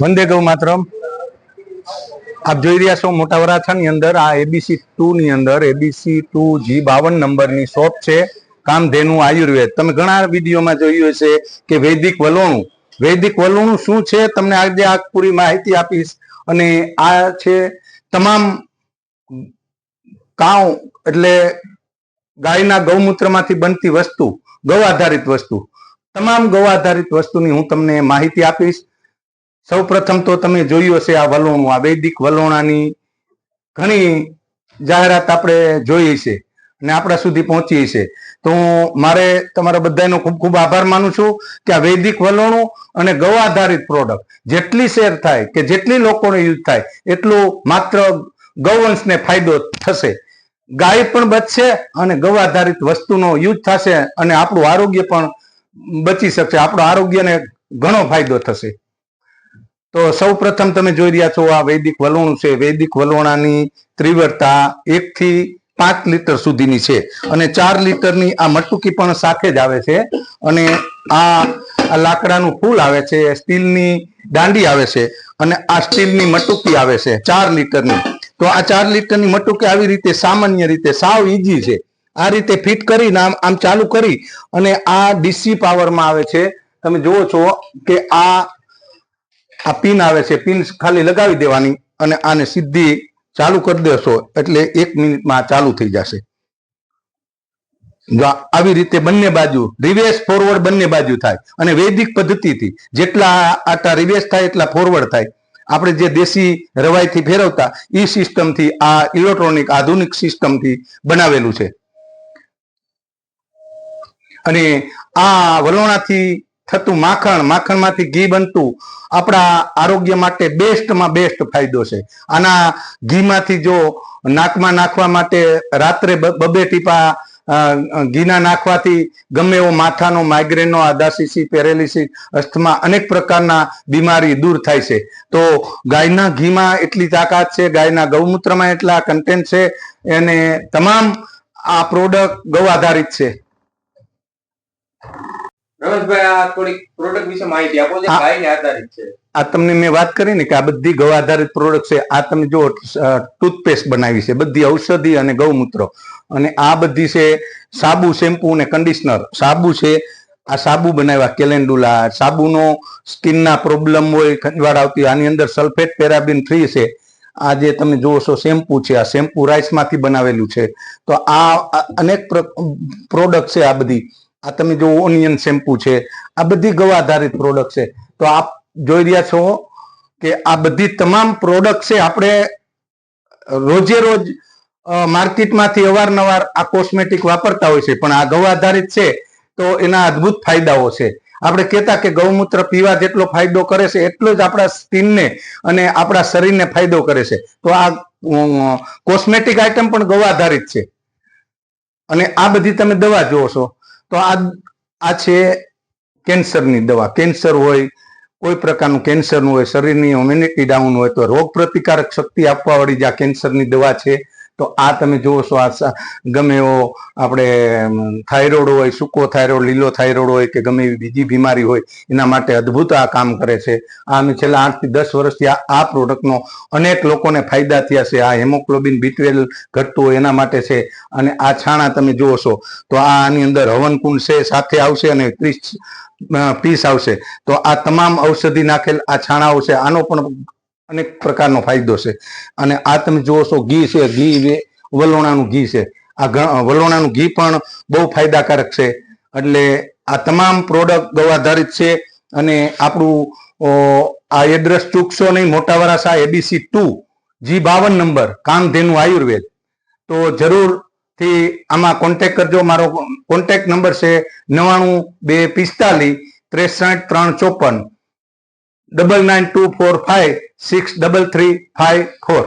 વંદે ગૌ માતરમ। આપ જોઈ રહ્યા છો મોટા વરાછાની અંદર આ ABC2 ની અંદર ABC2G52 નંબરની શોપ છે કામધેનુ આયુર્વેદ। તમે ઘણા વિડીયોમાં જોયું હશે કે વૈદિક વલોણું। વૈદિક વલોણું શું છે તમને આજે આ પૂરી માહિતી આપીશ। અને આ છે તમામ કાઉ એટલે ગાયના ગૌમૂત્રમાંથી બનતી વસ્તુ, ગૌ આધારિત વસ્તુ, તમામ ગૌ આધારિત વસ્તુની હું તમને માહિતી આપીશ। સૌ પ્રથમ તો તમે જોયું હશે આ વલોણું, આ વૈદિક વલોણાની ઘણી જાહેરાત આપણે જોઈ છે અને આપણા સુધી પહોંચી છે। તો મારે તમારા બધાનો ખૂબ ખૂબ આભાર માનું છું કે આ વૈદિક વલોણું અને ગૌ આધારિત પ્રોડક્ટ જેટલી શેર થાય કે જેટલી લોકોને યુઝ થાય એટલું માત્ર ગૌવંશને ફાયદો થશે, ગાય પણ બચશે અને ગૌ આધારિત વસ્તુનો યુઝ થશે અને આપણું આરોગ્ય પણ બચી શકશે, આપણું આરોગ્યને ઘણો ફાયદો થશે। તો સૌ પ્રથમ તમે જોઈ રહ્યા છો આ વૈદિક વલોણું છે। વૈદિક વલોણાની તીવ્રતા 1 થી 5 લીટર સુધીની છે અને 4 લીટરની આ મટુકી પણ સાથે જ આવે છે। અને આ લાકડાનું ફૂલ આવે છે, સ્ટીલની દાંડી આવે છે અને આ સ્ટીલની મટુકી આવે છે 4 લીટરની। તો આ 4 લીટરની મટુકી આવી રીતે સામાન્ય રીતે સાવ ઈઝી છે, આ રીતે ફિટ કરીને આમ ચાલુ કરી અને આ ડીસી પાવરમાં આવે છે। તમે જુઓ છો કે આ પિન આવે છે, પિન ખાલી લગાવી દેવાની અને આને સીધી ચાલુ કરી દેશો એટલે 1 મિનિટમાં ચાલુ થઈ જશે। જો આવી રીતે બંને બાજુ રિવર્સ ફોરવર્ડ બંને બાજુ થાય અને વૈદિક પદ્ધતિથી જેટલા આટા રિવર્સ થાય એટલા ફોરવર્ડ થાય। આપણે જે દેશી રવાઈથી ફેરવતા એ સિસ્ટમથી આ ઇલેક્ટ્રોનિક આધુનિક સિસ્ટમથી બનાવેલું છે। અને આ વલોણાથી થતું માખણ, માખણમાંથી ઘી બનતું આપણા આરોગ્ય માટે બેસ્ટમાં બેસ્ટ ફાયદો છે। આના ઘીમાંથી જો નાકમાં નાખવા માટે રાત્રે 2 ટીપા ઘીના નાખવાથી ગમે એવો માથાનો, માઇગ્રેનનો, આદાસીસી, પેરેલિસિસ, અસ્થમા અનેક પ્રકારના બીમારી દૂર થાય છે। તો ગાયના ઘીમાં એટલી તાકાત છે, ગાયના ગૌમૂત્રમાં એટલા કન્ટેન્ટ છે અને તમામ આ પ્રોડક્ટ ગૌ આધારિત છે। રમેશભાઈ, આ થોડીક પ્રોડક્ટ વિશે માહિતી આપો જે ગાયને આધારિત છે। આ તમને મેં વાત કરી ને કે આ બધી ગૌ આધારિત પ્રોડક્ટ છે। આ તમે જો ટૂથપેસ્ટ બનાવી છે, બધી ઔષધિ અને ગૌમૂત્ર, અને આ બધી છે સાબુ, શેમ્પુ અને કન્ડિશનર। સાબુ છે, આ સાબુ બનાવ્યા કેલેન્ડુલા, સાબુનો સ્કિનના પ્રોબ્લેમ હોય, ખંજવાળ આવતી, આની અંદર સલ્ફેટ પેરાબિન ફ્રી છે। આ જે તમે જુઓ છો શેમ્પુ છે, આ શેમ્પુ રાઈસમાંથી બનાવેલું છે। તો આ અનેક પ્રોડક્ટ છે આ બધી। આ તમે જો ઓનિયન શેમ્પુ છે, આ બધી ગૌ આધારિત પ્રોડક્ટ છે। તો આપ જોઈ રહ્યા છો કે આ બધી તમામ પ્રોડક્ટ છે આપણે રોજે રોજ માર્કેટમાંથી અવારનવાર આ કોસ્મેટિક વાપરતા હોય છે, પણ આ ગૌ આધારિત છે તો એના અદ્ભુત ફાયદાઓ છે। આપણે કહેતા કે ગૌમૂત્ર પીવા જેટલો ફાયદો કરે છે એટલો જ આપણા સ્કિનને અને આપણા શરીરને ફાયદો કરે છે। તો આ કોસ્મેટિક આઇટમ પણ ગૌ આધારિત છે। અને આ બધી તમે દવા જુઓ છો તો આ છે કેન્સરની દવા। કેન્સર હોય, કોઈ પ્રકારનું કેન્સરનું હોય, શરીરની ઇમ્યુનિટી ડાઉન હોય તો રોગ પ્રતિકારક શક્તિ આપવા વાળી જે આ કેન્સરની દવા છે। તો આ તમે જુઓ છો, આ ગમે એવો આપણે થાઇરોઇડ હોય, સૂકો થાઇરોઇડ, લીલો થાઇરોઇડ હોય કે ગમે એવી બીજી બીમારી હોય એના માટે અદ્ભુત આ કામ કરે છે। આ અમે છેલ્લા 8 થી 10 વર્ષથી આ પ્રોડક્ટનો અનેક લોકોને ફાયદા થયા છે। આ હેમોગ્લોબિન B12 ઘટતું હોય એના માટે છે। અને આ છાણા તમે જુઓ છો તો આની અંદર હવનકુંડ છે સાથે આવશે અને 30 પીસ આવશે। તો આ તમામ ઔષધિ નાખેલ આ છાણાઓ છે, આનો પણ અનેક પ્રકારનો ફાયદો છે। અને આ તમે જુઓ છો ઘી છે, ઘી વલોણાનું ઘી છે। આ વલોણાનું ઘી પણ બહુ ફાયદાકારક છે। એટલે આ તમામ પ્રોડક્ટ ગૌ આધારિત છે। અને આપણું આ એડ્રેસ ચૂકશો નહીં, મોટા વરાછા ABC2G52 નંબર કામધેનુ આયુર્વેદ। તો જરૂરથી આમાં કોન્ટેક કરજો। મારો કોન્ટેક નંબર છે 99 245 63 354 9924563354।